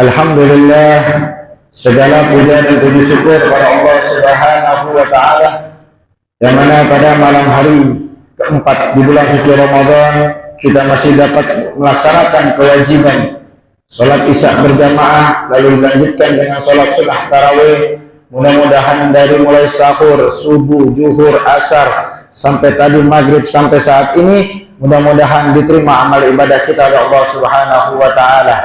Alhamdulillah, segala puja dan puji syukur kepada Allah Subhanahu wa Ta'ala, yang mana pada malam hari keempat di bulan suci Ramadan kita masih dapat melaksanakan kewajiban sholat isya berjamaah, lalu dilanjutkan dengan sholat sunnah tarawih. Mudah-mudahan dari mulai sahur, subuh, zuhur, asar sampai tadi maghrib sampai saat ini, mudah-mudahan diterima amal ibadah kita oleh Allah Subhanahu wa Ta'ala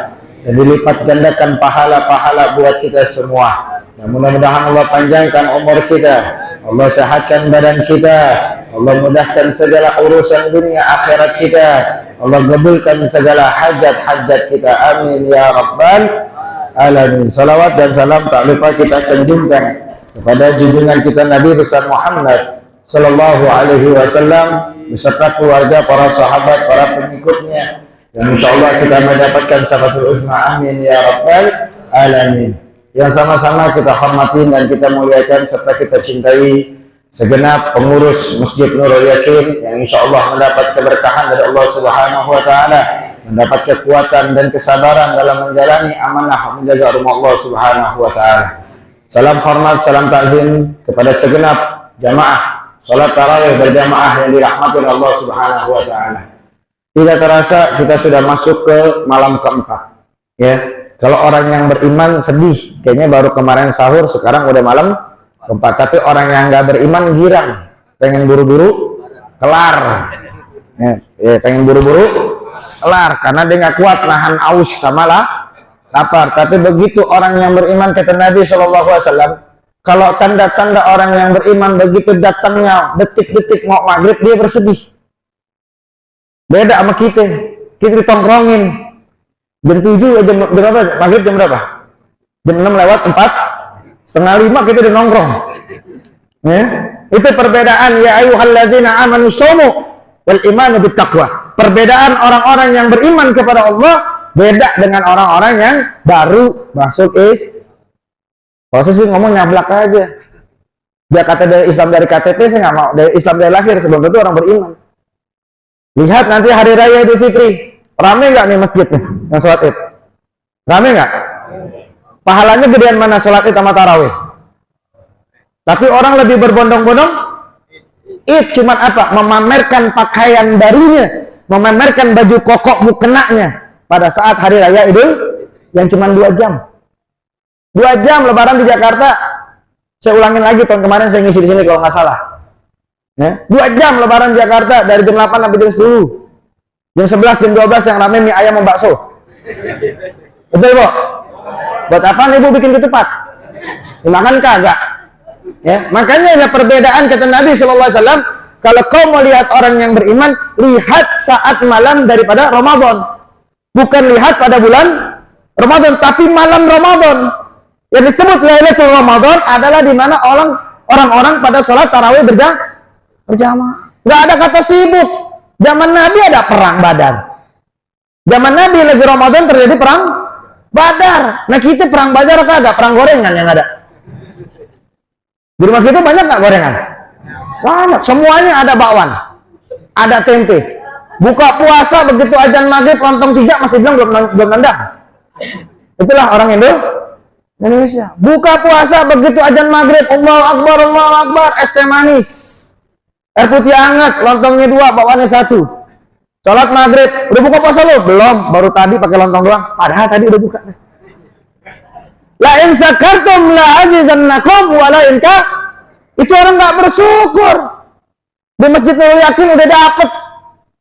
dan dilipat gandakan pahala-pahala buat kita semua. Dan mudah-mudahan Allah panjangkan umur kita, Allah sehatkan badan kita, Allah mudahkan segala urusan dunia akhirat kita, Allah kabulkan segala hajat-hajat kita. Amin ya rabbal alamin. Salawat dan salam tak lupa kita sanjungkan kepada junjungan kita Nabi besar Muhammad sallallahu alaihi wasallam beserta keluarga, para sahabat, para pengikutnya, dan insyaallah kita mendapatkan syafatul uzma. Amin ya rabbal alamin. Yang sama-sama kita hormati dan kita muliakan serta kita cintai segenap pengurus Masjid Nurul Yakin yang insyaallah mendapat keberkahan dari Allah Subhanahu wa Ta'ala, mendapat kekuatan dan kesabaran dalam menjalani amanah menjaga rumah Allah Subhanahu wa Ta'ala. Salam hormat, salam takzim kepada segenap jamaah salat tarawih berjamaah yang dirahmati oleh Allah Subhanahu wa Ta'ala. Tidak terasa kita sudah masuk ke malam keempat. Ya, kalau orang yang beriman sedih, kayaknya baru kemarin sahur, sekarang udah malam keempat. Tapi orang yang nggak beriman girang, pengen buru-buru kelar. Ya, pengen buru-buru kelar karena dia nggak kuat nahan aus sama lapar. Tapi begitu orang yang beriman, kata Nabi SAW, kalau tanda-tanda orang yang beriman begitu datangnya detik-detik mau maghrib dia bersedih. Beda sama kita ditongkrongin jam 7, jam berapa? Maghrib jam berapa? Jam 6 lewat 4, setengah 5 kita udah nongkrong. Ya? Itu perbedaan ya ayyuhalladzina amanu shaumu wal imanu bittaqwa. Perbedaan orang-orang yang beriman kepada Allah beda dengan orang-orang yang baru masuk Kalau saya sih ngomong nyablak aja. Dia kata dari Islam dari KTP, saya nggak mau. Dari Islam dari lahir, sebelum itu orang beriman. Lihat nanti hari raya Idul Fitri, rame nggak nih masjidnya yang sholat id? Rame nggak? Pahalanya gedean mana sholat id sama tarawih? Tapi orang lebih berbondong-bondong id cuman apa? Memamerkan pakaian barunya, memamerkan baju kokok mukenanya pada saat hari raya Idul yang cuma 2 jam. 2 jam lebaran di Jakarta. Saya ulangin lagi, tahun kemarin saya ngisi di sini kalau nggak salah. Ya, 2 jam lebaran di Jakarta dari jam 8 sampai jam 10. Jam 11, jam 12 yang rame mie ayam sama bakso. Betul, Bu? Buat apa Ibu bikin ketupat? Dimakan kagak? Ya, makanya ada perbedaan kata Nabi SAW, kalau kau mau lihat orang yang beriman, lihat saat malam daripada Ramadan. Bukan lihat pada bulan Ramadan, tapi malam Ramadan. Yang disebut Lailatul Ramadan adalah di mana orang-orang pada sholat tarawih berjamaah. Nggak ada kata sibuk. Zaman Nabi ada perang Badar. Zaman Nabi lagi Ramadan terjadi perang Badar. Nah kita perang Badar apa agak perang gorengan yang ada. Di rumah kita banyak nggak gorengan? Banyak. Semuanya ada bakwan, ada tempe. Buka puasa begitu azan maghrib lontong 3 masih bilang belum nendang. Itulah orang Indonesia. Buka puasa begitu azan maghrib, Allahu Akbar, es teh manis, air putih hangat, lontongnya 2, bakwannya 1. Sholat maghrib, udah buka puasa lo? Belum, baru tadi pakai lontong doang. Padahal tadi udah buka. La in sakartum la azizannakum wa la in itu orang nggak bersyukur. Di Masjid Nurul Yakin udah dapet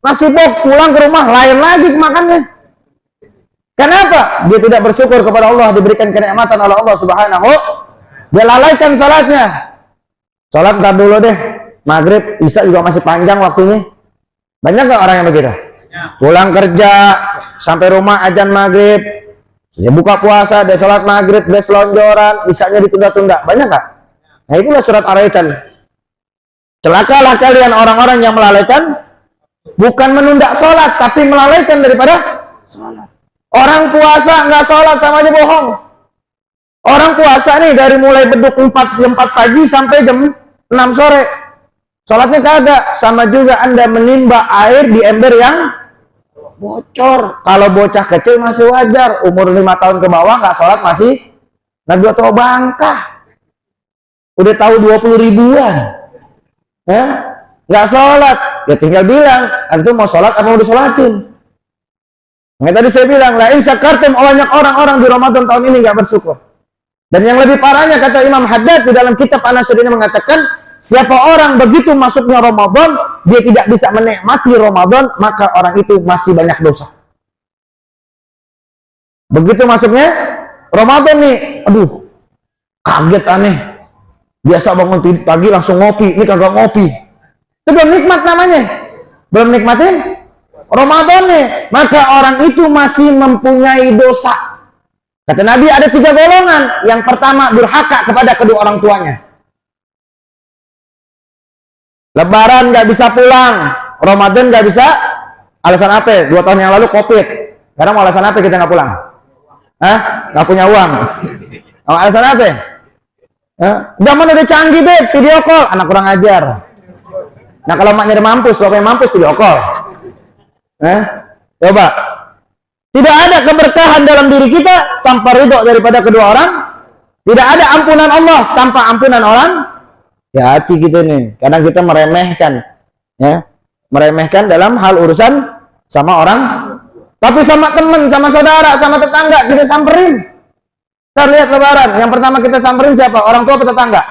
nasi bok, pulang ke rumah lain lagi makannya. Kenapa? Dia tidak bersyukur kepada Allah, diberikan kenikmatan oleh Allah Subhanahu. Dia lalaikan sholatnya. Sholat ntar dulu deh. Maghrib, isya juga masih panjang waktunya. Banyak nggak orang yang begitu? Pulang kerja, sampai rumah azan maghrib, dia buka puasa, dia sholat maghrib, dia selonjoran, isyanya ditunda-tunda. Banyak nggak? Nah itulah surat Ar-Raitan. Celakalah kalian orang-orang yang melalaikan, bukan menunda sholat, tapi melalaikan daripada sholat. Orang puasa nggak sholat sama aja bohong. Orang puasa nih dari mulai beduk jam 4 pagi sampai jam 6 sore. Sholatnya kagak, sama juga Anda menimba air di ember yang bocor. Kalau bocah kecil masih wajar, umur 5 tahun ke bawah nggak sholat masih nggak tahu bangkah. Udah tahu 20 ribuan, ya nggak sholat, ya tinggal bilang, antum mau sholat apa mau disolatin. Nah, tadi saya bilang, la in syakartum, banyak orang-orang di Ramadan tahun ini nggak bersyukur. Dan yang lebih parahnya, kata Imam Haddad di dalam kitab An-Nasr ini mengatakan, siapa orang begitu masuknya Ramadan, dia tidak bisa menikmati Ramadan, maka orang itu masih banyak dosa. Begitu masuknya Ramadan nih, aduh, kaget aneh. Biasa bangun pagi langsung ngopi, ini kagak ngopi. Itu belum nikmat namanya. Belum nikmatin Ramadan nih. Maka orang itu masih mempunyai dosa. Kata Nabi ada 3 golongan. Yang pertama durhaka kepada kedua orang tuanya. Lebaran nggak bisa pulang, Ramadan nggak bisa. Alasan apa? 2 tahun yang lalu COVID. Sekarang mau alasan apa kita nggak pulang? Hah? Nggak punya uang. Alasan apa? Zaman udah canggih, Beb, video call. Anak kurang ajar. Nah, kalau maknya udah mampus, bapaknya mampus, video call. Coba. Tidak ada keberkahan dalam diri kita tanpa ridho daripada kedua orang. Tidak ada ampunan Allah tanpa ampunan orang. Ya, hati kita nih. Kadang kita meremehkan, ya, meremehkan dalam hal urusan sama orang, tapi sama teman, sama saudara, sama tetangga kita samperin. Kita lihat Lebaran, yang pertama kita samperin siapa? Orang tua atau tetangga?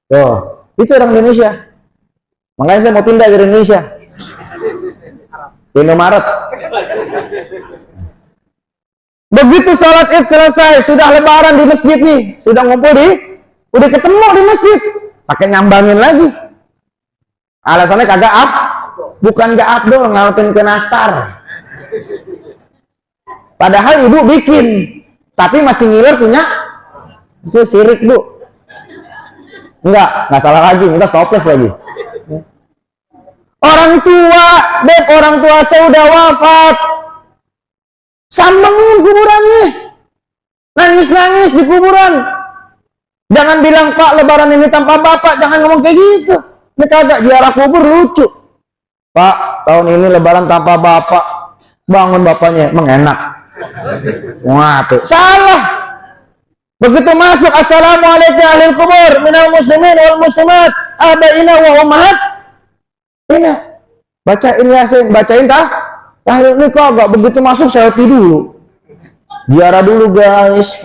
Tuh, itu orang Indonesia. Makanya saya mau pindah dari Indonesia. Indomaret. Begitu sholat Id selesai, sudah Lebaran di masjid nih, sudah ngumpul udah ketemu di masjid, pakai nyambangin lagi. Alasannya kagak up, bukan gak abdol, ngalpin ke nastar. Padahal ibu bikin, tapi masih ngiler punya, itu sirik, Bu. Enggak salah lagi, minta stoples lagi. Orang tua, Beb, orang tua saya udah wafat. Sambangin kuburannya. Nangis-nangis di kuburan. Jangan bilang, Pak, Lebaran ini tanpa bapak, jangan ngomong kayak gitu. Ini kagak, ziarah kubur lucu. Pak, tahun ini Lebaran tanpa bapak. Bangun bapaknya, mengenak. Ngapain? Salah. Begitu masuk, assalamualaikum ahlil kubur, minal muslimin wal muslimat, abaina wa ummahat. Ini bacain Yasin, bacain tah. Ini kagak, begitu masuk selfie dulu. Ziarah dulu, guys.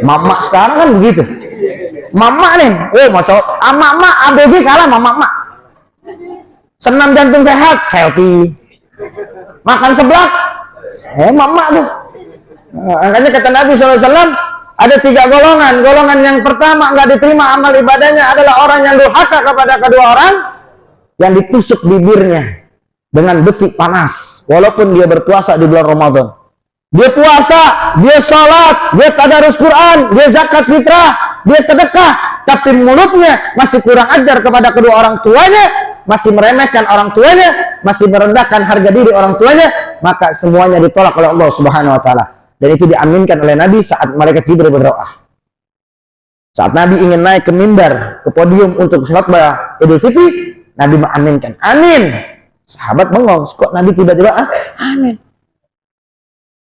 Mama sekarang kan begitu. Mama nih, masa mama ABG kalah sama mama. Senam jantung sehat, selfie. Makan seblak, mama tuh. Makanya kata Nabi SAW, ada 3 golongan. Golongan yang pertama nggak diterima amal ibadahnya adalah orang yang durhaka kepada kedua orang, yang ditusuk bibirnya dengan besi panas, walaupun dia berpuasa di bulan Ramadan. Dia puasa, dia sholat, dia tadarus Quran, dia zakat fitrah, dia sedekah, tapi mulutnya masih kurang ajar kepada kedua orang tuanya, masih meremehkan orang tuanya, masih merendahkan harga diri orang tuanya, maka semuanya ditolak oleh Allah Subhanahu wa taala. Dan itu diaminkan oleh Nabi saat malaikat Jibril berdoa. Saat Nabi ingin naik ke mimbar, ke podium untuk khutbah Idul Fitri, Nabi mengaminkan, amin. Sahabat bengong, kok Nabi tiba-tiba amin.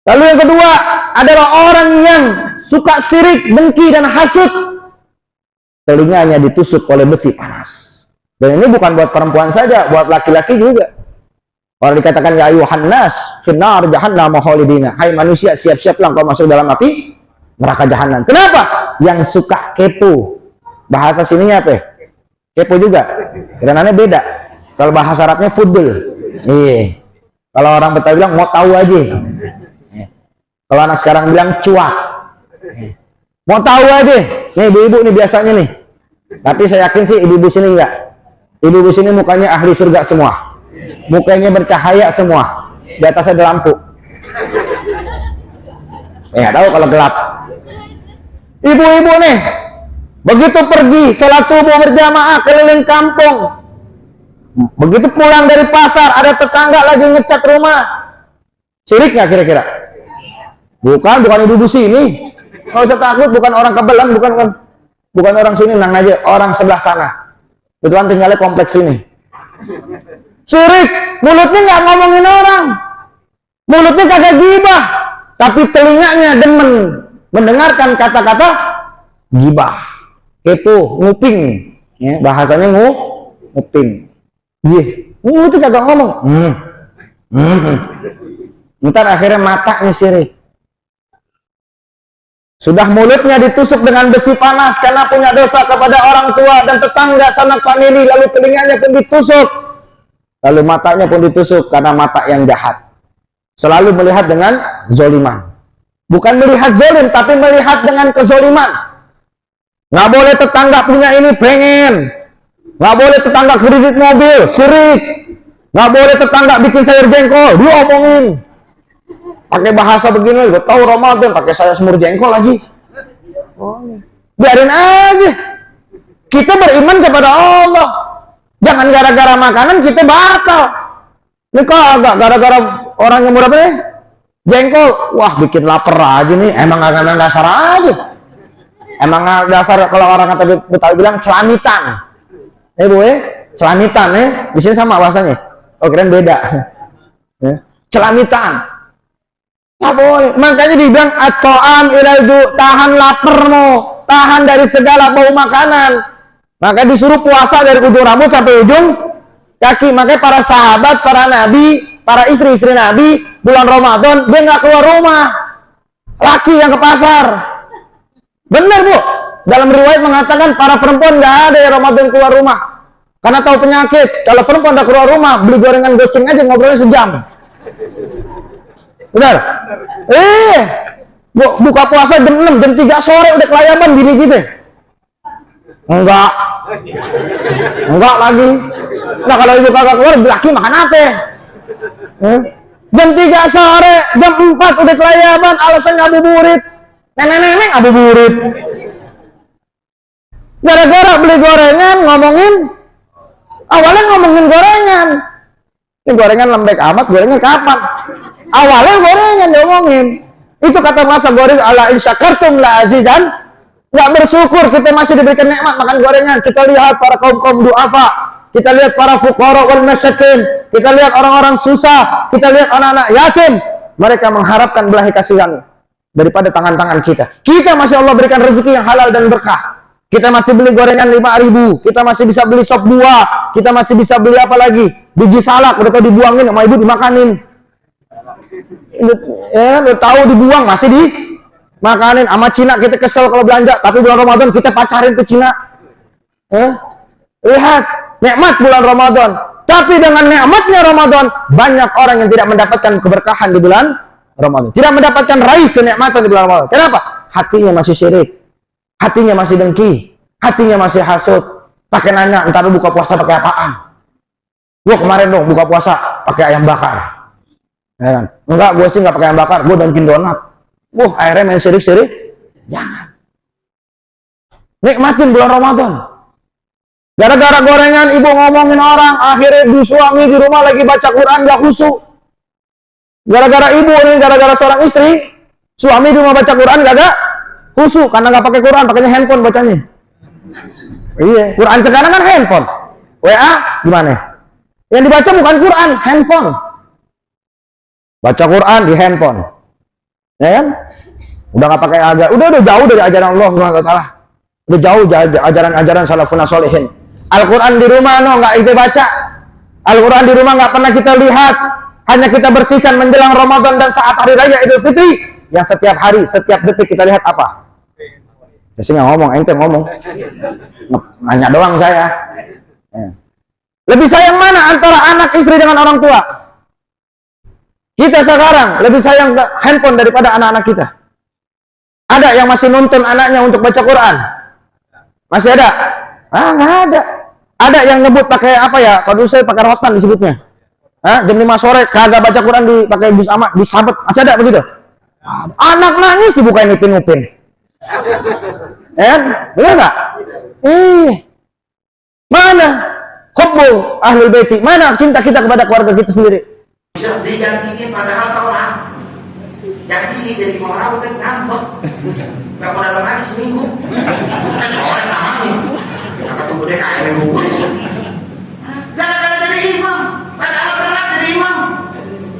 Lalu yang kedua adalah orang yang suka syirik, dengki dan hasud. Telinganya ditusuk oleh besi panas. Dan ini bukan buat perempuan saja, buat laki-laki juga. Orang dikatakan ya ayuhan nas finnar jahannam khalidina. Hai manusia, siap-siaplah kau masuk dalam api neraka jahanam. Kenapa? Yang suka kepo. Bahasa sininya apa? Kepo juga. Kerenannya beda. Kalau bahasa Arabnya fudul. Iya. Kalau orang Betawi bilang mau tahu aja. Kalau anak sekarang bilang cuak. Mau tahu aja. Nih ibu-ibu nih biasanya nih. Tapi saya yakin sih ibu-ibu sini enggak. Ibu-ibu sini mukanya ahli surga semua. Mukanya bercahaya semua. Di atasnya ada lampu. Nggak tahu kalau gelap. Ibu-ibu nih, begitu pergi sholat subuh berjamaah keliling kampung, begitu pulang dari pasar ada tetangga lagi ngecat rumah, syirik nggak kira-kira? Bukan ibu-ibu sini. Nggak usah takut, bukan orang Kebelan, bukan orang sini, nang aja orang sebelah sana. Kebetulan tinggalnya kompleks sini. Syirik, mulutnya nggak ngomongin orang, Mulutnya kagak gibah, tapi telinganya demen mendengarkan kata-kata gibah. Kepo, nguping. Ya, bahasanya nguping. Iya, mulutnya kagak ngomong. Ntar akhirnya matanya sirik. Sudah mulutnya ditusuk dengan besi panas karena punya dosa kepada orang tua dan tetangga sanak famili, lalu telinganya pun ditusuk, lalu matanya pun ditusuk karena mata yang jahat. Selalu melihat dengan zoliman. Bukan melihat zolim, tapi melihat dengan kezoliman. Nggak boleh tetangga punya ini, pengen. Nggak boleh tetangga kredit mobil, sirik. Nggak boleh tetangga bikin sayur jengkol, diomongin. Pakai bahasa begini, gue tahu Ramadan, pakai sayur semur jengkol lagi. Biarin aja. Kita beriman kepada Allah. Jangan gara-gara makanan kita batal. Ini kagak gara-gara orang yang murah nih jengkol, wah bikin lapar aja nih. Emang agak dasar aja. Emang dasar kalau orang kata Betawi bilang celamitan. Bu celamitan di sini sama bahasanya. Oh keren beda. Celamitan. Nggak boleh. Makanya dibilang at-ta'am ilal-ju, tahan laparmu, tahan dari segala bau makanan. Maka disuruh puasa dari ujung rambut sampai ujung kaki. Makanya para sahabat, para nabi, para istri-istri nabi bulan Ramadan dia nggak keluar rumah. Laki yang ke pasar. Benar bu. Dalam riwayat mengatakan para perempuan nggak ada yang Ramadan keluar rumah karena tahu penyakit. Kalau perempuan udah keluar rumah beli gorengan goceng aja ngobrolnya sejam. Benar? Buka puasa jam 6, jam 3 sore udah kelayaban gini gitu. Enggak lagi. Nah kalau ibu kagak keluar, laki makan apa? Jam 3 sore, jam 4 udah kelayaban, alasan ngabuburit. Nenek-nenek ngabuburit. Gara-gara beli gorengan, awalnya ngomongin gorengan. Ini gorengan lembek amat, gorengan kapan? Awalnya gorengan diomongin. Itu kata masa goreng ala insyakartum la azizan. Nggak bersyukur kita masih diberikan nikmat makan gorengan. Kita lihat para kaum duafa, kita lihat para fuqara wal masyakin, kita lihat orang-orang susah, kita lihat anak-anak yatim. Mereka mengharapkan belas kasihan daripada tangan-tangan kita. Kita masih Allah berikan rezeki yang halal dan berkah. Kita masih beli gorengan 5.000, kita masih bisa beli sop buah, kita masih bisa beli apa lagi? Biji salak udah dibuangin sama ibu dimakanin. Udah tahu dibuang masih dimakanin. Sama Cina kita kesel kalau belanja, tapi bulan Ramadan kita pacarin ke Cina. Lihat nikmat bulan Ramadan. Tapi dengan nikmatnya Ramadan, banyak orang yang tidak mendapatkan keberkahan di bulan Ramadan, tidak mendapatkan raih kenikmatan di bulan Ramadan. Kenapa? Hatinya masih syirik, hatinya masih dengki, hatinya masih hasud. Pakai nanya, entar lu buka puasa pakai apaan? Gua kemarin dong buka puasa pakai ayam bakar. Ya kan? Enggak, gue sih nggak pakai ayam bakar, gue bikin donat. Akhirnya main sirik-sirik. Jangan. Nikmatin bulan Ramadan. Gara-gara gorengan ibu ngomongin orang, akhirnya suami di rumah lagi baca Quran gak khusyuk. Gara-gara ibu ini, gara-gara seorang istri, suami di rumah baca Quran gak khusyuk karena nggak pakai Quran, pakainya handphone bacanya. Iya, Quran sekarang kan handphone. WA gimana? Yang dibaca bukan Quran, handphone. Baca Quran di handphone, ya kan? Udah nggak pakai udah jauh dari ajaran Allah Subhanahu wa taala. Udah jauh ajaran-ajaran salafun sholihin. Al-Quran di rumah nggak kita baca. Al-Quran di rumah nggak pernah kita lihat. Hanya kita bersihkan menjelang Ramadan dan saat hari raya Idul Fitri. Yang setiap hari, setiap detik kita lihat apa? Saya nggak ngomong, ente ngomong. Nanya doang saya. Lebih sayang mana antara anak istri dengan orang tua? Kita sekarang lebih sayang handphone daripada anak-anak kita. Ada yang masih nuntun anaknya untuk baca Quran? Masih ada? Nggak ada. Ada yang nyebut pakai apa ya? Kalau dulu saya pakai rotan disebutnya. Jam 5 sore kagak baca Quran pakai juz amma, disabet. Masih ada begitu? Anak nangis dibukain upin-upin. Benar nggak? Mana hubbul ahlul baiti? Mana cinta kita kepada keluarga kita sendiri? Jangan tinggi padahal tolak. Jangan tinggi jadi orang udah ngambek. Gak mau dalam lagi seminggu. Kan orang namanya. Maka tunggu deh kayak minggu. Gara-gara jadi imam. Padahal berat jadi imam.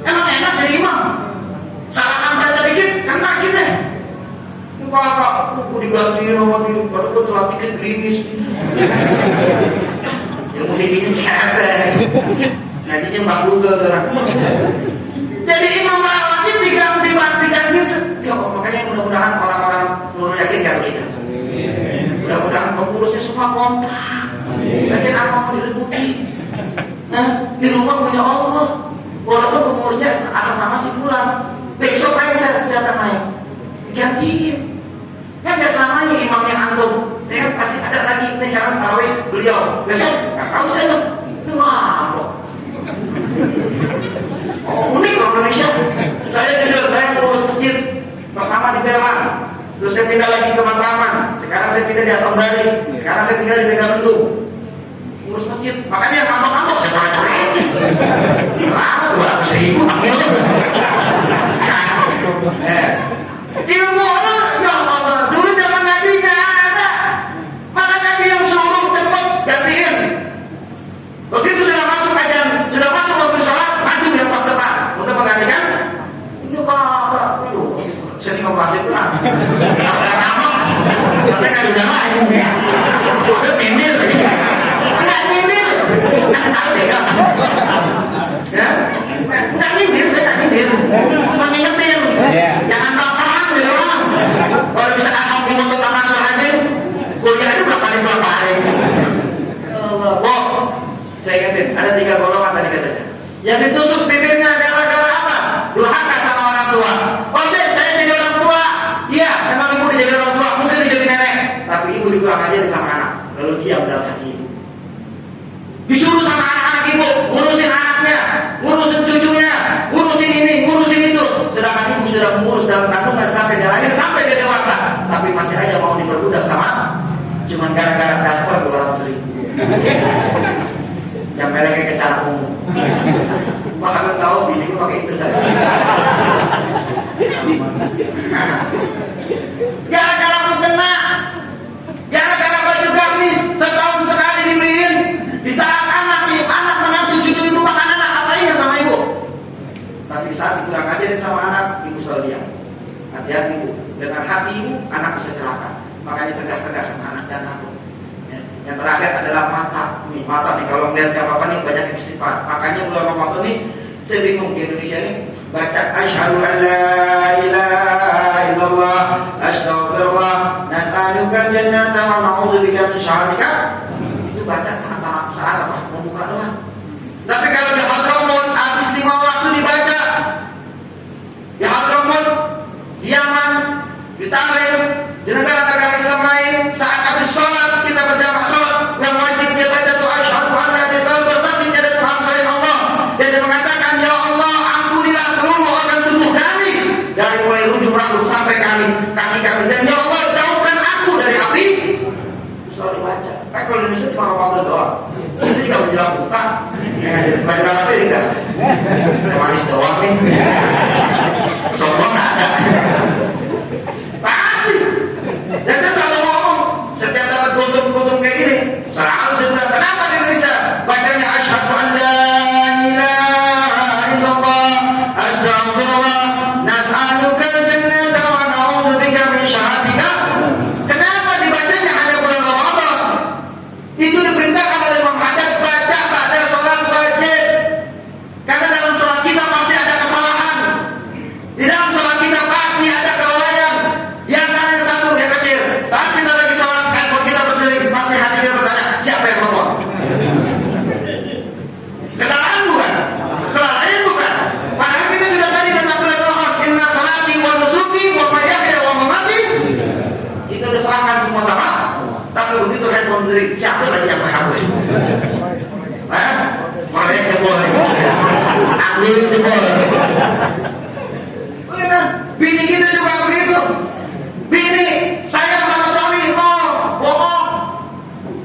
Emang enak jadi imam. diganti sama dia, baru gue telah bikin gerimis. Yang mau dibikin siapa? Nantinya Mbak Google orang. Jadi Imam Rawatib diganti. Ya makanya mudah-mudahan orang-orang Nurul Yakin kayak begitu. Mudah-mudahan pengurusnya semua kompak. Lagian apa mau direbuti? Nah, di rumah punya Allah. Walaupun pengurusnya atas nama si Fulan. Besok aja siapa naik? Gantiin. Kan gak selamanya imamnya antum. Ya kan pasti ada lagi sekarang tarawih beliau. Besok gak tahu saya tuh. Itu ngambok. Oh unik orang Indonesia. Saya jujur, saya ngurus masjid pertama di Perak. Terus saya pindah lagi ke Matraman. Sekarang saya pindah di Asam Daris. Sekarang saya tinggal di Megamendung. Ngurus masjid. Makanya yang ngambok-ngambok saya coret-coret. Lama 200.000 ambil. Ilmu orang, ya Allah, dulu zaman Nabi nggak ada. Maka Nabi yang suruh cepat gantiin. Begitu sudah masuk ajan, sudah masuk waktu sholat, maju yang saf depan untuk menggantikan. Ini kakak, itu sering membahas itu lah. Kalau ada nama, saya kan udah lagi. Udah timir, nggak timir, nggak tahu deh kan. Ya, nggak nyindir, saya nggak nyindir, mengingetin, jangan baperan gitu orang. Kalau bisa kamu untuk taman aja, kuliah itu berapa hari? Oh, saya ingetin, ada 3 golongan tadi katanya. Yang ditusuk bibirnya gara-gara apa? Durhaka sama orang tua. Oh deh, saya jadi orang tua. Iya, memang ibu jadi orang tua, mungkin jadi nenek, tapi ibu dikurang aja sama anak. Lalu diam dalam hati ibu. Disuruh sama anak-anak ibu, ngurusin anaknya, ngurusin cucunya, ngurusin ini, ngurusin itu. Sedangkan ibu sudah mengurus dalam kandungan sampai dia lahir, sampai dia dewasa, tapi masih aja mau diperbudak sama, cuman gara-gara dasar 200.000. Yang meleknya ke cara umum. Bahkan tahu bini gue pakai itu saja. Gara-gara aku kena, gara-gara baju gamis setahun sekali dibeliin. Di saat anak menantu cucu ibu makan anak, apa ingat sama ibu? Tapi saat dikurang ajarin sama anak, ibu selalu diam. Hati-hati ibu, dengan hati ibu, anak bisa celaka. Makanya tegas-tegas sama anak dan takut. Yang terakhir adalah mata. Nih mata nih, kalau melihat apa-apa nih banyak istighfar. Makanya bulan Ramadan nih, saya bingung di Indonesia nih, baca asyhadu an la ilaha illallah astaghfirullah nas'aluka jannata wa na'udzubika min syarrika. Itu baca saat apa? Membuka doa. Tapi kalau di Hadramaut habis 5 waktu dibaca. Di Hadramaut, di Yaman, di Tahrir, di negara-negara Islam lain, saat habis sholat kita berjamaah sholat, yang wajib dia baca doa asyhadu an la ilaha illallah, bersaksi tiada Tuhan selain Allah. Dan dia mengatakan, ya Allah, ampunilah seluruh organ tubuh kami, dari mulai ujung rambut sampai kaki kami, dan ya Allah jauhkan aku dari api. Selalu dibaca. Kan kalau di Indonesia cuma Ramadan doang. Itu juga menjelang buka. Ya, di dalam apa juga? Manis doang nih. Sombong nggak ada. Pasti. Dan saya selalu ngomong, setiap dapat kuntum kayak gini, selalu saya bilang, kenapa di Indonesia bacanya asyhadu an la ilaha illallah astaghfirullah nas'aluka jannata wa na'udzubika min syarrika. Kenapa dibacanya hanya bulan Ramadan? Itu diperintahkan oleh Imam Haddad, baca pada sholat wajib. Karena dalam sholat kita pasti ada kesalahan. Di dalam sholat kita pasti ada kelalaian. Yang tanya satu yang kecil, saat kita lagi sholat, handphone kita berdiri, pasti hati kita bertanya, siapa yang telepon? Kesalahan bukan? Kelalaian bukan? Padahal kita sudah tadi bertakbir Tuhan, inna salati wa nusuki wa mahyaya wa mamati. Itu diserahkan semua sama. Tapi begitu handphone berdiri, siapa lagi yang menghapus? Makanya jebol. Aku ini jebol. Begitu. Bini kita juga begitu. Bini, sayang sama suami, bohong.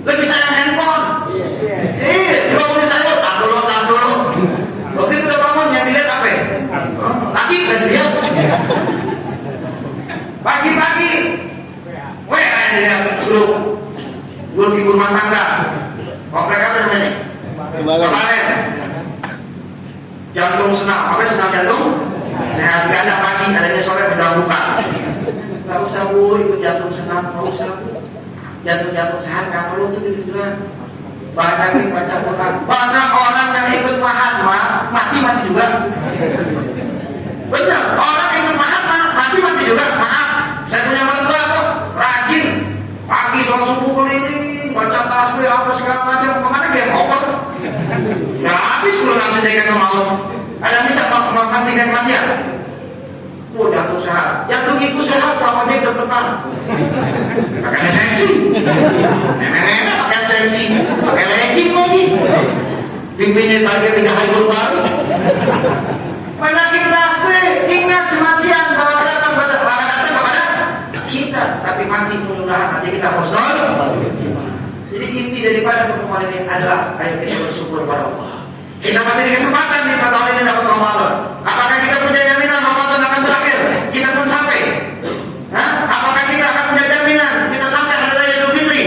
Lebih sayang handphone. Juga boleh sayang, tak dulu. Begitu udah bangun, yang dilihat apa? Lagi kan dia. Pagi-pagi, yang dilihat grup ibu rumah tangga. Komplek apa namanya? Kebalen. Jantung senam, apa senam jantung? Sehat, gak ada pagi, adanya sore menjelang buka. usah bu, ikut jatuh senam, nggak usah bu. Jatuh sehat, nggak perlu tuh gitu kan. Banyak baca Quran, banyak orang yang ikut Mahatma mati juga. Benar, orang ikut Mahatma mati juga. Maaf, saya punya mertua tuh rajin pagi sholat subuh keliling, baca tasbih apa segala macam, kemana dia over. Ya habis kalau nanti jaga ke maut, ada bisa menggantikan kematian. Jatuh sehat, jatuh itu sehat kalau dia depan. Pakai sensi, nenek-nenek pakai sensi, pakai legging lagi. Pimpinnya target 3 hari baru. Penyakit tasbih, ingat kematian bahwa datang kepada kita, tapi mati mudah-mudahan nanti kita husnul. Jadi inti daripada pertemuan ini adalah ayo kita bersyukur pada Allah. Kita masih di kesempatan di tahun ini dapat Ramadan. Apakah kita punya jaminan Ramadan akan berakhir? Kita pun sampai. Apakah kita akan punya jaminan kita sampai hari raya Idul Fitri?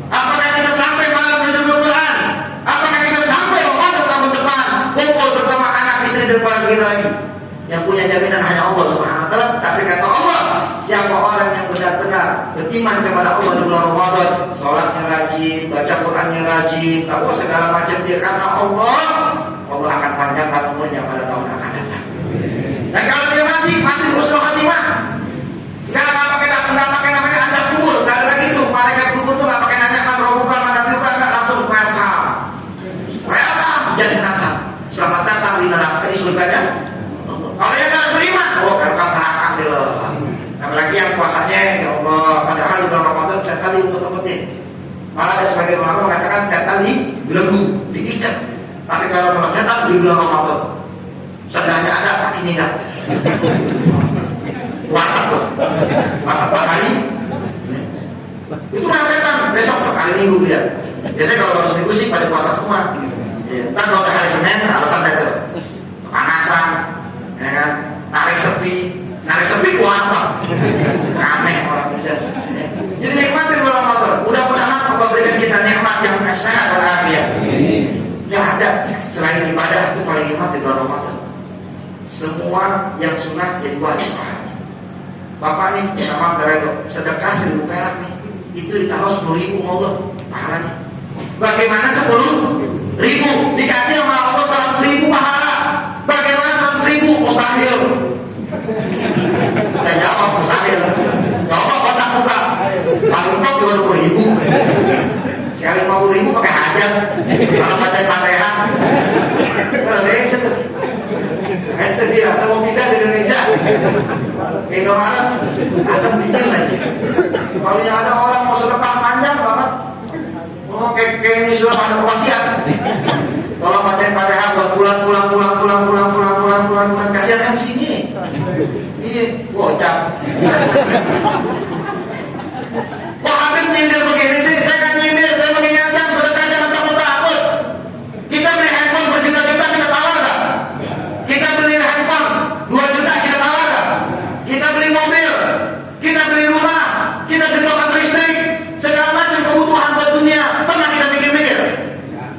Apakah kita sampai malam Nuzulul Quran? Apakah kita sampai Ramadan tahun depan kumpul bersama anak istri dan keluarga kita lagi? Yang punya jaminan hanya Allah Subhanahu wa taala. Tapi kata Allah, siapa orang yang benar-benar beriman kepada Allah di bulan Ramadan, sholatnya rajin, baca Qurannya rajin, tahu segala macam dia karena Allah akan panjangkan umurnya pada tahun akan datang. Dan kalau dia mati husnul khatimah. Nggak pakai namanya azab kubur. Nggak ada lagi tuh malaikat kubur tuh nggak pakai nanya kan robukan mana bukan, nggak langsung welcome jadi neraka. Selamat datang di neraka di surganya. Kalau yang nggak beriman, welcome neraka deh loh. Apalagi yang puasanya ya Allah, padahal di bulan Ramadan setan diumpet-umpetin. Malah ada sebagian ulama mengatakan setan dibelenggu, diikat. Tapi kalau menurut setan di bulan Ramadan sedangnya ada Pak ini enggak. Watak hari itu kan setan besok hari Minggu dia. Biasanya kalau baru seminggu sih pada puasa semua. Ntar kalau hari Senin alasan itu panasan, ya kan? Narik sepi puasa. Aneh orang bisa. Jadi nikmatin bulan Ramadan. Mudah-mudahan Allah berikan kita nikmat yang sehat walafiat. Yang ada selain ibadah itu paling nikmat di bulan Ramadan. Semua yang sunnah jadi wajib. Bapak nih, sama itu sedekah 1.000 perak nih, itu ditaruh 10.000 Allah pahalanya. Bagaimana 10.000 dikasih sama Allah 100.000 pahala? Bagaimana 100.000? Mustahil. Saya jawab mustahil. Coba kotak buka, paling top juga 20.000. Sekali 50.000 pakai hajat. Kalau pakai-pakean, kalau Indonesia tuh. Sedih rasa mau pindah di Indonesia. Indomaret ada pindah lagi. Kalau yang ada orang mau sedekah panjang banget, kayak ini sudah masuk wasiat. Kalau pakai-pakean buat pulang, kasihan MC ini. Iya, bocah. Kok hampir nyindir begini sih? Saya kan nyindir, saya mengingatkan sedekah jangan takut-takut. Kita beli handphone berjuta-juta kita tawar gak? Kita beli handphone 2 juta kita tawar gak? Kita beli mobil, kita beli rumah, kita beli token listrik, segala macam kebutuhan buat dunia. Pernah kita mikir-mikir?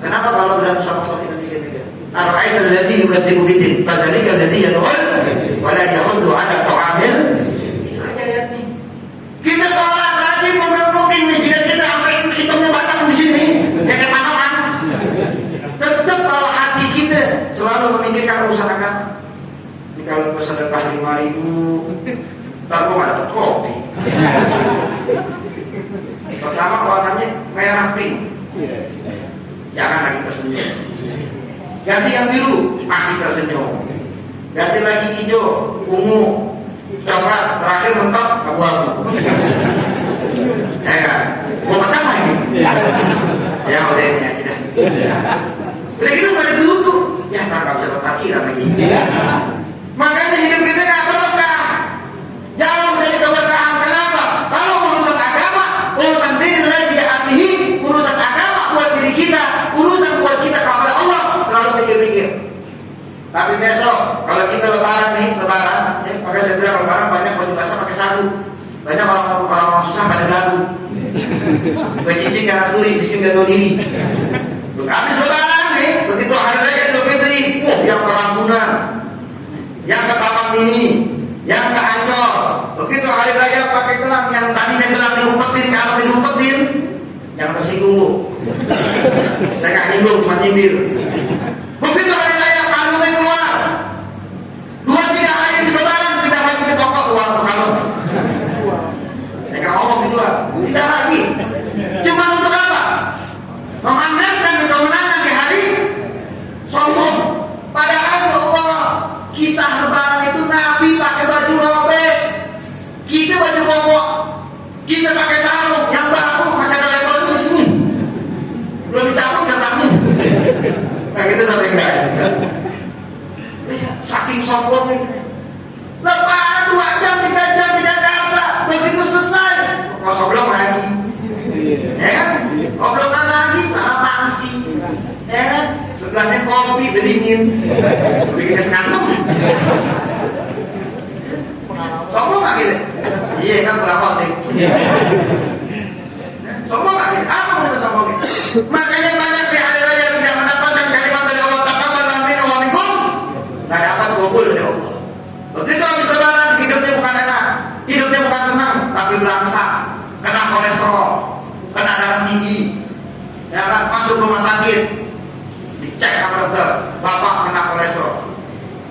Kenapa kalau berada sama Allah kita mikir-mikir? Ar-ra'aita alladzi yukadzibu bid-din, fadzalika alladzi yad'ul wa la yahuddu 'ala ta'amil. Itu aja ayatnya. Kita sholat rajin mungkin nih, jika kita sampai hitungnya batang di sini, kayak panokan. Tetap kalau hati kita selalu memikirkan urusan agama. Ini kalau bersedekah 5.000, ntar gua nggak dapat kopi. Pertama warnanya merah pink, jangan lagi tersenyum. Ganti yang biru, masih tersenyum. Ganti lagi hijau, ungu, coklat, terakhir mentok abu-abu. Ya kan? Gua pertama ini. Ya udah ini aja. Udah gitu pada dulu tuh, ya ntar gak bisa berparkiran lagi. Makanya hidup kita gak berkah, jauh dari keberkahan. Kenapa? Kalau urusan agama, urusan diri lagi artihi, urusan agama buat diri kita, urusan buat kita kepada Allah, selalu mikir-mikir. Tapi besok kalau kita lebaran nih, maka saya bilang lebaran banyak baju basah pakai sarung, banyak orang susah pada lagu, cincin karena suri, miskin gak tahu diri. Habis lebaran nih, begitu hari raya Idul Fitri, yang ke Ragunan, yang ke Taman Mini, yang ke Ancol, Begitu hari raya pakai gelang, yang tadinya gelang diumpetin, kalau diumpetin, jangan tersinggung bu. Saya nggak nyinggung, cuma nyindir. Begitu hari raya kalungnya keluar, 2-3 hari Lebaran tidak lagi ke toko keluar kalung. Saya nggak ngomong gituan, tidak lagi. Cuma untuk apa? Memamerkan kemenangan di hari sombong. Padahal bahwa kisah Lebaran itu Nabi pakai baju robek, kita baju koko, kita pakai sarung yang baru masih ada level itu di sini. Belum dicabut dan tamu. Nah gitu sampai enggak. Saking sombongnya kita. Lebaran 2 jam, 3 jam di Jakarta, begitu selesai, kosong belum lagi. Ya kan? Obrolan lagi, apaan sih? Ya kan? Sebelahnya kopi beringin, bikin es ngandung. Sombong gak gitu? Iya kan berapa nih? Sombong gak gitu? Apa itu sombong? Makanya banyak di hari raya tidak mendapatkan kalimat dari Allah taqabbal minna wa minkum, gak dapat kabul dari Allah. Begitu habis Lebaran, hidupnya bukan enak, hidupnya bukan senang, tapi belangsa, kena kolesterol, kena darah tinggi, ya kan, masuk rumah sakit, dicek sama dokter, bapak kena kolesterol,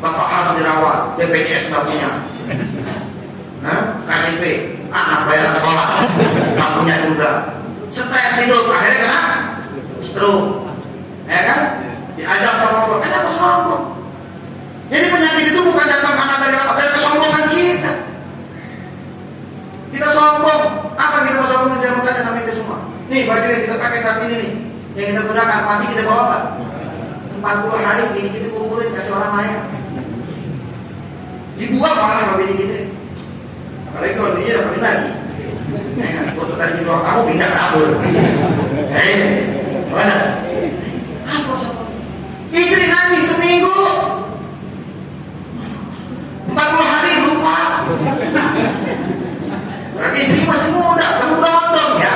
bapak harus dirawat, BPJS nggak punya, KJP, anak bayar sekolah, nggak punya juga, stres hidup, akhirnya kena stroke, ya kan, diajak sama Allah, kenapa sombong? Jadi penyakit itu bukan datang karena dari kesombongan kita. Kita sombong, apa kita mau sombongin? Saya mau tanya sama kita semua. Nih baju yang kita pakai saat ini nih, yang kita gunakan, mati kita bawa apa? 40 hari ini kita kumpulin kasih orang lain. Dibuang malah sama bini kita. Apalagi kalau bininya udah kawin lagi. Foto tadi di ruang tamu pindah ke dapur. Gimana? Apa sombong? Istri nangis seminggu, 40 hari lupa. Berarti istri masih muda, kamu berondong ya.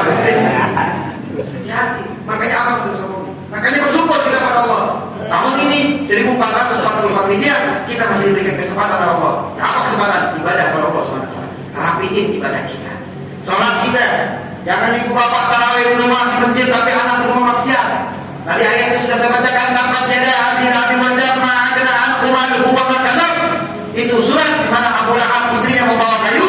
Hati-hati. Makanya apa kita sombong? Makanya bersyukur kita pada Allah. Tahun ini 1444 Hijriah kita masih diberikan kesempatan oleh Allah. Ya, apa kesempatan? Ibadah kepada Allah SWT. Rapiin ibadah kita. Sholat kita. Jangan ibu bapak tarawih di rumah di masjid tapi anak di rumah maksiat. Tadi ayatnya sudah saya bacakan, dapat jadi abi wajah ma'adana an-quran huwa kasab. Itu surat di mana Abu Lahab istrinya membawa kayu.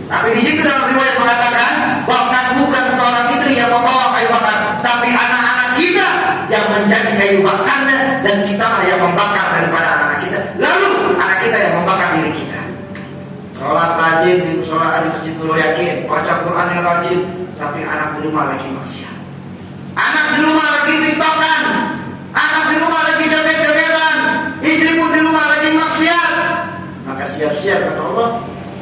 Tapi di situ dalam riwayat mengatakan bahkan bukan seorang istri yang membawa kayu bakar, tapi anak-anak kita yang menjadi kayu bakarnya, dan kita yang membakar daripada anak-anak kita. Lalu anak kita yang membakar diri kita. Sholat rajin di musola di masjid dulu yakin, baca Quran yang rajin, tapi anak di rumah lagi maksiat. Anak di rumah lagi tiktokan, anak di rumah lagi joget-jogetan, istri pun di rumah lagi maksiat. Maka siap-siap kata Allah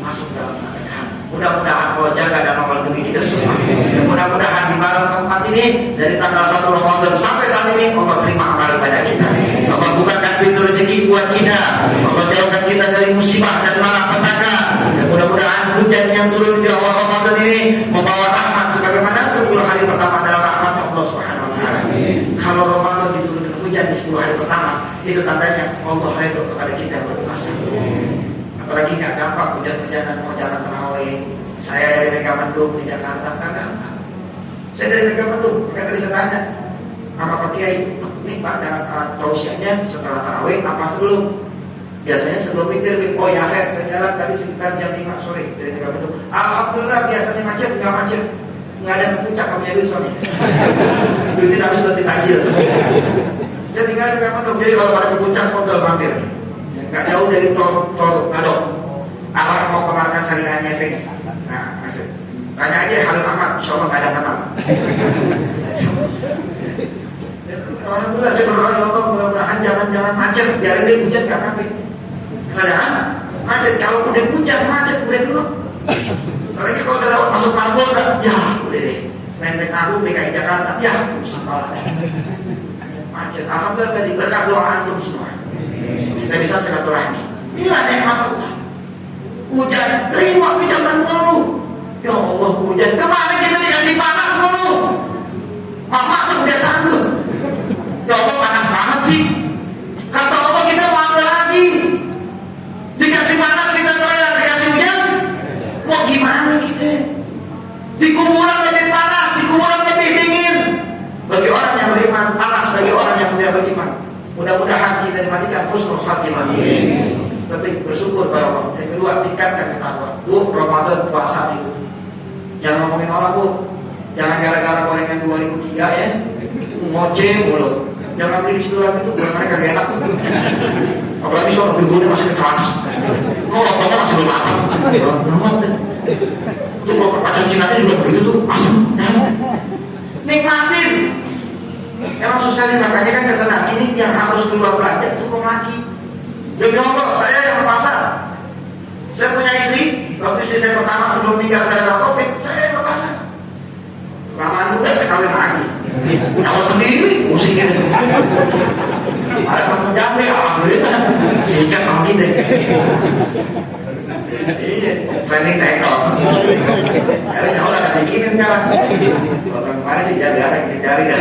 masuk dalam neraka. Mudah-mudahan Allah jaga dan melindungi kita semua. Dan mudah-mudahan di malam keempat ini dari tanggal 1 Ramadan sampai saat ini Allah terima amal ibadah kita. Allah bukakan pintu rezeki buat kita. Allah jauhkan kita dari musibah dan malapetaka. Dan mudah-mudahan hujan yang turun di awal Ramadan ini membawa rahmat sebagaimana 10 hari pertama adalah rahmat Allah Subhanahu wa taala. Kalau Ramadan diturunkan hujan di 10 hari pertama, itu tandanya Allah ridho kepada kita yang berpuasa. Apalagi nggak gampang hujan-hujanan mau jalan tarawih. Saya dari Megamendung ke Jakarta nggak gampang. Saya dari Megamendung, mereka tadi saya tanya sama Pak Kiai, nih Pak tausiahnya setelah tarawih apa sebelum? Biasanya sebelum mikir, oh ya saya jalan tadi sekitar jam 5 sore dari Megamendung. Alhamdulillah biasanya macet, nggak macet, nggak ada puncak kami jadi soalnya. Duitnya habis buat ditajil. Saya tinggal di Megamendung, jadi kalau pada ke puncak hotel mampir. Gak jauh dari tol Gadok. Awal mau ke markas saringannya Feng. Nah, tanya aja Halil Ahmad, insya Allah gak ada kenal. Alhamdulillah saya berdoa ya Allah, mudah-mudahan jangan macet, biarin dia hujan gak apa-apa. Keadaan macet, kalau udah hujan macet udah dulu. Apalagi kalau udah lewat masuk Parpol, ya udah deh. Lenteng Agung DKI Jakarta, ya usah kalah. Macet, alhamdulillah tadi berkat doa antum semua. Kita bisa silaturahmi. Inilah nikmat Allah. Hujan, terima pinjaman dulu. Ya Allah hujan. Kemarin kita dikasih panas dulu. Mama tuh udah sanggup. Ya Allah panas banget sih. Kata Allah kita mau apa lagi? Dikasih panas kita teriak, dikasih hujan kuburan lebih dingin bagi orang yang beriman, panas bagi orang yang tidak beriman. Mudah-mudahan kita dimatikan husnul khatimah. Tapi bersyukur pada Allah. Yang kedua, tingkatkan ketakwaan. Ramadan puasa itu. Jangan ngomongin orang pun. Jangan gara-gara gorengan 2003 ya. Ngoceh mulu. Jangan beli situ lagi tuh, gorengannya kagak enak. Apalagi soal minggunya masih keras. Rokoknya masih belum matang. Itu kalau perpacuan Cina juga begitu tuh, asam. Nikmatin. Emang susah nih, makanya kan kata Nabi ini yang harus keluar belanja itu kok lagi. Demi Allah, saya yang berpasar. Saya punya istri, waktu istri saya pertama sebelum nikah gara-gara Covid, saya yang berpasar. Kelamaan muda saya kawin lagi. Kalau sendiri, pusing gitu. Ada teman jambe, alhamdulillah. Sehingga kamu ini. Iya, training tekol. Karena jauh lah kan bikinin kan. Kalau kemarin sih jadi biasa kita cari kan.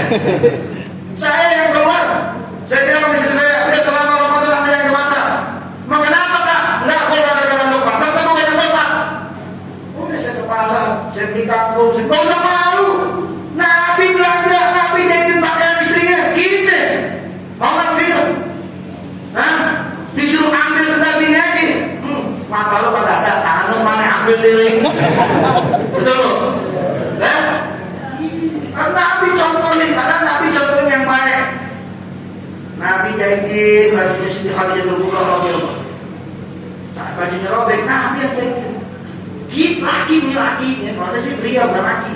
Saya yang keluar. Saya bilang istri saya, udah selama Ramadan Anda yang ke pasar. Mau kenapa Kak? Enggak, boleh gara-gara lu pasar, kamu gak ke pasar. Udah saya ke pasar, saya di kampung, saya gak usah malu. Nabi belanja, Nabi jahitin pakaian istrinya, gitu. Mau gak begitu? Hah? Disuruh ambil sedang bini aja. Mata lu pada ada, tangan lu mana ambil diri. Betul lu? Nabi contohin, kadang Nabi contohin yang baik. Nabi jahitin bajunya Siti Khadijatul Kubra radhiyallahu anha. Saat bajunya robek, Nabi yang jahitin. Laki nih laki, maksudnya sih pria bukan laki.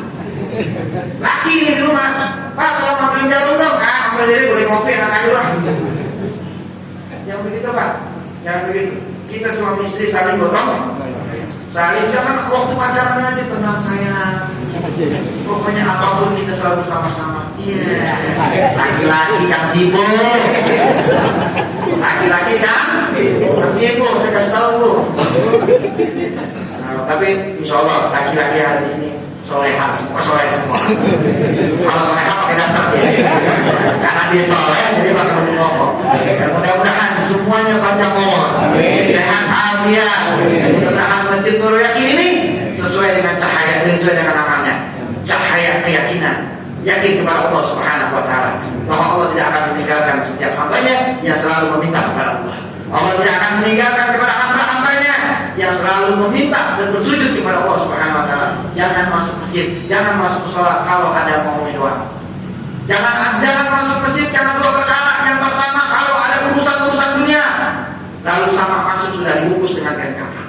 Laki ini di rumah. Pak kalau mau beli jarum dong, ambil diri boleh ngopi enak aja lah. Yang begitu Pak, jangan begitu. Kita suami istri saling gotong, saling jangan waktu pacaran aja tenang sayang. Pokoknya apapun kita selalu sama-sama. Iya. Laki-laki kan tibo. Laki-laki kan tibo. Saya kasih tahu lu. Nah, tapi insya Allah laki-laki yang ada di sini solehan semua, soleh semua. Kalau solehan pakai dasar ya. Karena dia soleh, jadi pakai baju rokok. Dan mudah-mudahan semuanya panjang umur, sehat afiat. Mudah-mudahan masjid Nurul Yakin ini sesuai dengan cahaya, sesuai dengan namanya, cahaya keyakinan, yakin kepada Allah Subhanahu Wa Taala bahwa Allah tidak akan meninggalkan setiap hambanya yang selalu meminta kepada Allah. Allah tidak akan meninggalkan kepada hamba-hambanya yang selalu meminta dan bersujud kepada Allah Subhanahu Wa Taala. Jangan masuk masjid, jangan masuk sholat kalau ada maunya doang. Jangan masuk masjid karena dua perkara. Yang pertama kalau ada urusan-urusan dunia, lalu sama masuk sudah dibungkus dengan kain kafan.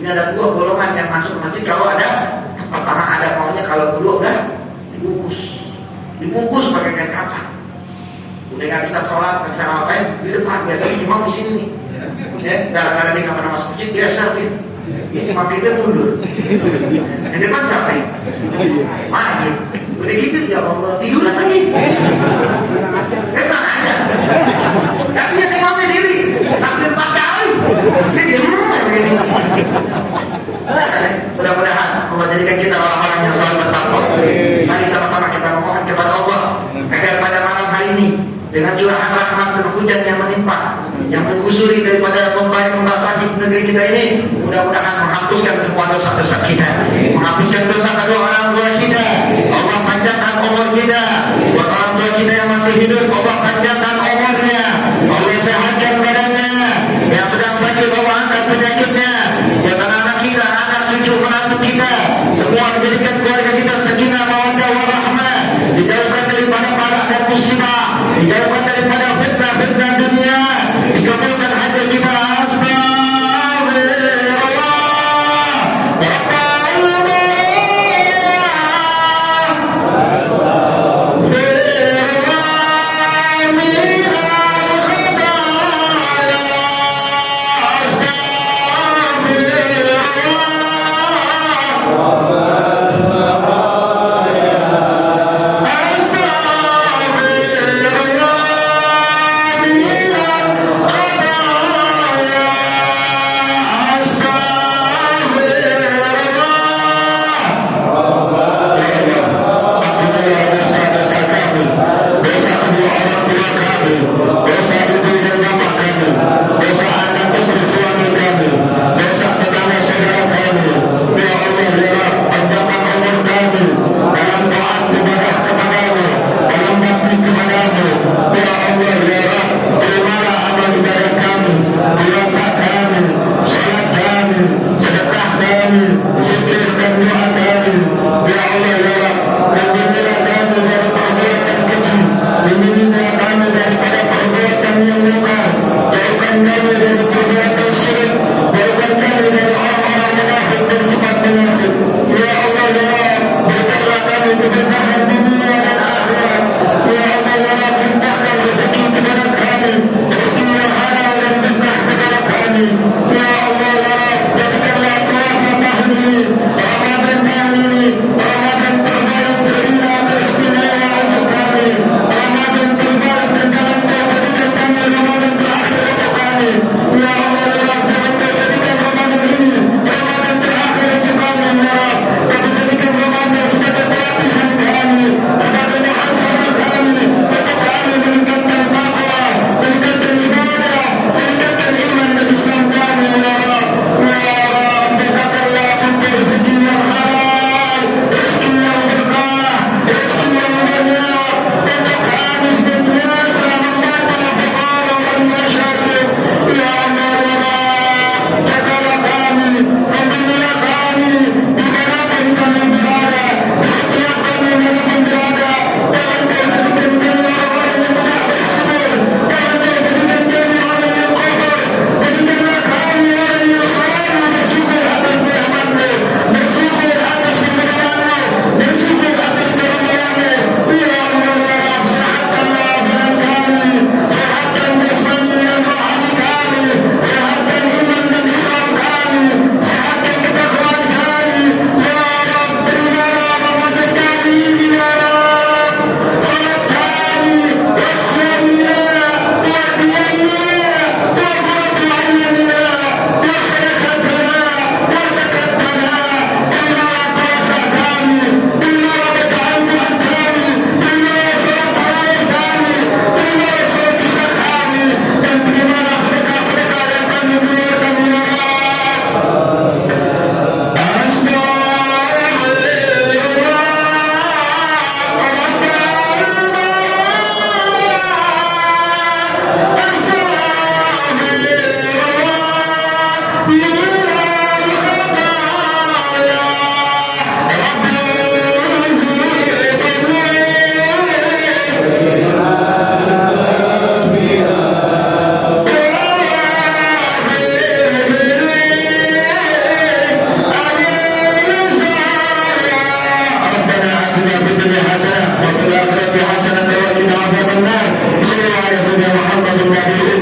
Ini ada dua golongan yang masuk ke masjid kalau ada. Pertama ada maunya, kalau kedua udah dibungkus pakai kain kafan. Udah nggak bisa sholat, nggak bisa ngapain di depan, biasanya imam di sini nih. Ya, gara-gara dia nggak pernah masuk masjid, dia selfie. Maka dia mundur. Di depan siapa ya? Mana? Udah gitu ya Allah, tiduran lagi. Tenang aja. Kasihnya imamnya diri, takbir 4 kali. Dia diem begini. Mudah-mudahan Allah jadikan kita orang-orang yang selalu bertakwa. Mari sama-sama kita memohon kepada Allah agar pada malam hari ini dengan curahan rahmat dan hujan yang menimpa, yang menggusuri daripada membasahi negeri kita ini, mudah-mudahan menghapuskan semua dosa-dosa kita, menghapuskan dosa kedua orang tua kita. Allah panjangkan umur kita. Buat orang tua kita yang masih hidup, Allah panjangkan umurnya, Allah sehatkan badannya. Yang sedang sakit, Allah angkat penyakitnya. Buat anak-anak kita, anak cucu menantu kita, semua menjadikan keluarga kita sakinah mawaddah warahmah, dijauhkan daripada balak dan musibah, dijauhkan daripada fitnah-fitnah dunia, dikabulkan hajat kita. Amin. Iya.